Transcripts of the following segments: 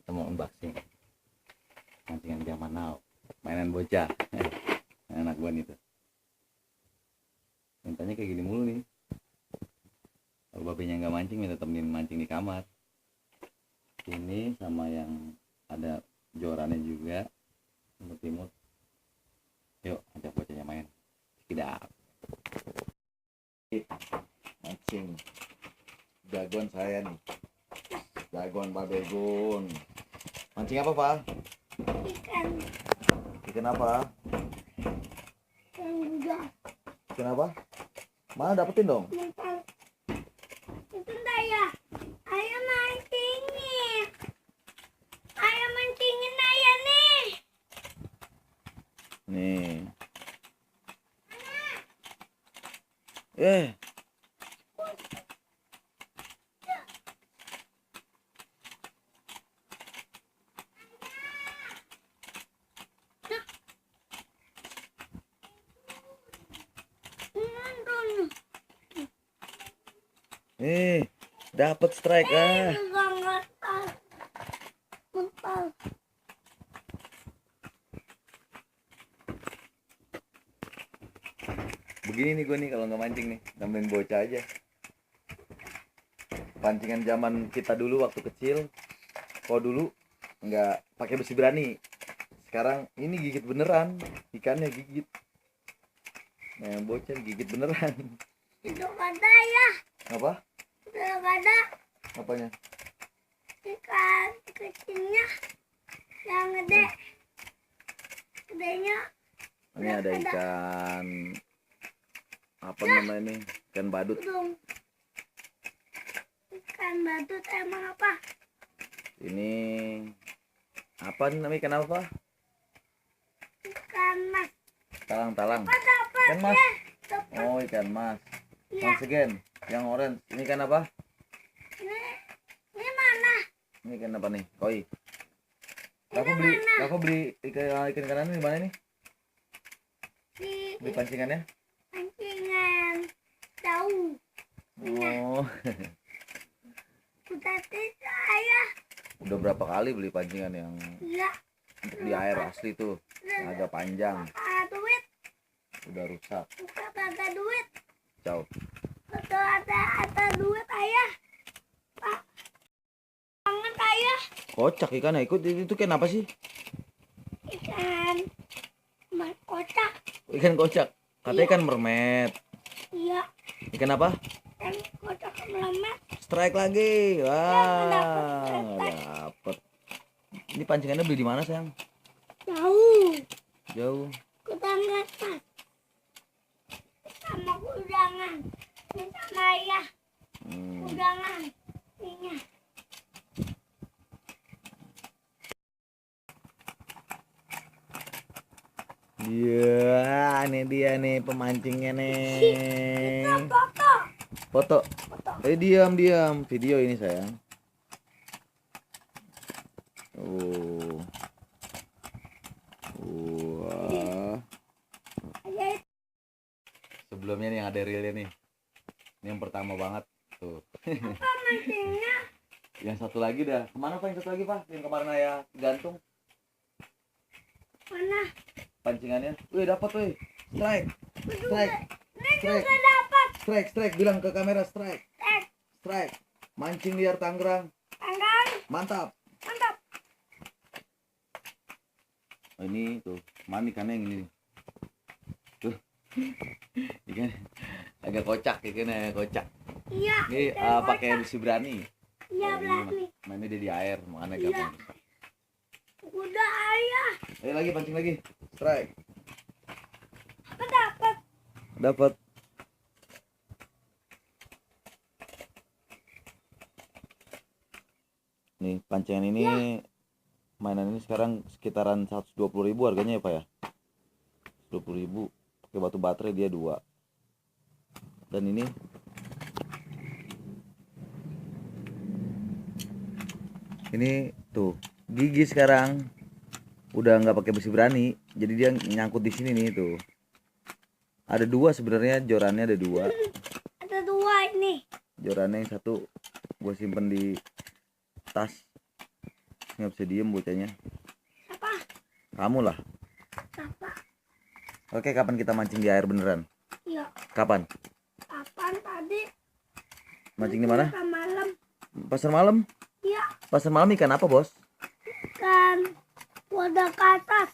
kita mau unboxing mancingan zaman now, mainan bocah. Anak gua nih tuh mintanya kayak gini mulu nih. Kalau babenya nggak mancing, minta temenin mancing di kamar. Ini sama yang ada jorannya juga, timut-timut. Yuk ajak bocahnya main. Tidak mancing jagoan saya nih, jagoan Pak Begun. Mancing apa Pak? Ikan. Ikan apa? Ikan juga. Ikan apa? Mana dapetin dong? Bentar. Itu saya. Ayo mancingin. Ayo mancingin ayah nih. Nih. Dapat strike ah. Begini nih gue nih kalau nggak mancing nih, nemenin bocah aja. Pancingan zaman kita dulu waktu kecil. Kalau dulu nggak pakai besi berani. Sekarang ini gigit beneran, ikannya gigit. Nah, bocah gigit beneran. Itu ada ya. Apa? Itu ada. Apanya? Ikan kecilnya yang gede. Gedenya. Ini ada ikan apa namanya ini? Ikan badut. Ikan badut emang apa? Ini apa namanya, ikan apa? Ikan mas. Talang-talang. Dapat Ikan mas. ya. Dapat. Oh, ikan mas. Iya. Once again, yang orange. Ini ikan apa? Ini mana? Ini ikan apa nih? Koi. Ini Kakak beli ikan kanan di mana nih? Di Di pancingannya? pancingan jauh. Oh. Udah saya. Udah berapa kali beli pancingan yang Iya. untuk di air asli tuh, yang agak panjang. Duit. Udah rusak. Bukan ada duit. Ciao. Betul ada duit ayah. Pak. Banget ayah. Kocak ikannya. Itu kenapa sih? Ikan mas kocak. Ikan kocak. Katanya ikan mermaid. Iya. Ikan apa? Ikan kocak melemet. Strike lagi. Wah, dapet. dapet. Ini pancingannya beli di mana sayang? Jauh. Jauh. Kudangan tas. Sama kudangan. Ini sama ayah. Kudangan. Ini. Iya, ini dia nih pemancingnya nih. Itu foto. Foto. Foto. Diam. Video ini sayang. Oh. Wah. Ayah Sebelumnya nih yang ada reelnya nih. Ini yang pertama banget tuh. apa mancingnya? Yang satu lagi dah. Kemana Pak yang satu lagi Pak? Yang kemarin ayah gantung Mana? pancingannya. Wih dapat wih. Strike. Strike. Ini Strike. juga dapat. Strike. Bilang ke kamera strike. Eh, Strike. Mancing liar Tangerang. tanggal. Mantap. Mantap. Oh, ini tuh. Mana ikannya yang ini nih. Tuh. Ikan agak kocak, ikannya kocak. Iya. Ini pakai besi berani. Iya Kalau ini berani. mainnya dia di air, makanya Iya. gampang rusak. Udah ayah. Ayo lagi pancing lagi. Strike. Apa dapat? Dapat. Nih pancingan ini mainan ini sekarang sekitaran 120.000 harganya ya Pak ya. 120.000 pakai batu baterai dia 2. Dan ini tuh gigi sekarang udah nggak pakai besi berani, jadi dia nyangkut di sini nih tuh. Ada 2 sebenarnya, jorannya ada 2. Ada 2 ini. Jorannya yang satu gue simpen di tas, nggak bisa diem bocahnya. Apa? Kamu lah. Apa? Oke, kapan kita mancing di air beneran? Iya. Kapan? Kapan tadi? Mancing di mana? Ke malam. Pasar malam. Iya. Pasar malam ikan apa, Bos? Kan wadah ke atas.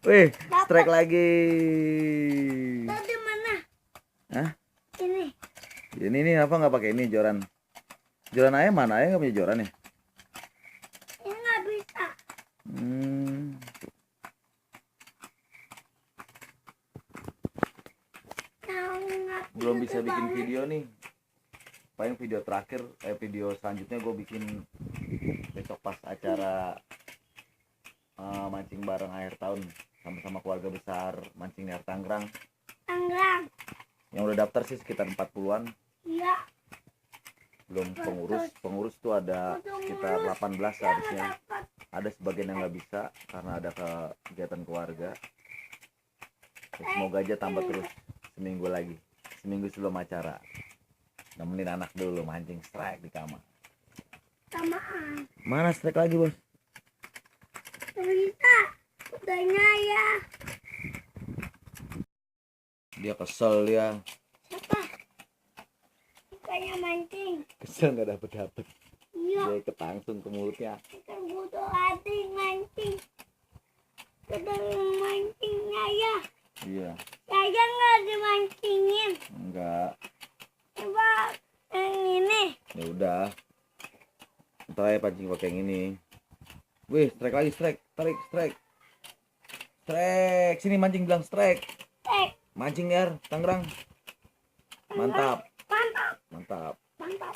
Wih, strike lagi. Tadi mana? Hah? Ini. Ini nih apa nggak pakai ini joran? Joran ayam mana? Ayam nggak punya joran ya? Ini nggak bisa. Belum bisa bikin video nih. Paling video terakhir, video selanjutnya gue bikin besok pas acara mancing bareng akhir tahun sama-sama keluarga besar mancing di air Tangerang. Tangerang. Yang udah daftar sih sekitar 40-an. Iya. Belum pengurus tuh ada sekitar 18 seharusnya. Ada sebagian yang nggak bisa karena ada kegiatan keluarga. Ya, semoga aja tambah terus seminggu lagi, seminggu sebelum acara. Nemenin anak dulu mancing strike di kamar. Samaan. Mana strike lagi, Bos? Bisa. Udahnya ya. Dia kesel ya. Siapa? Ikannya mancing. Kesel nggak dapet. Iya. Dia ikut langsung ke mulutnya. Ikan butuh hati mancing. Sedang mancingnya ya. Iya. Saya nggak dimancingin. Enggak. Coba yang ini. Ya udah. Ntar aja pancing pakai yang ini. Wih, strike lagi, strike. Tarik, strike. Strike. Sini mancing bilang strike. Tek. Mancing ya, Tangerang. Mantap. Mantap. Mantap. Mantap.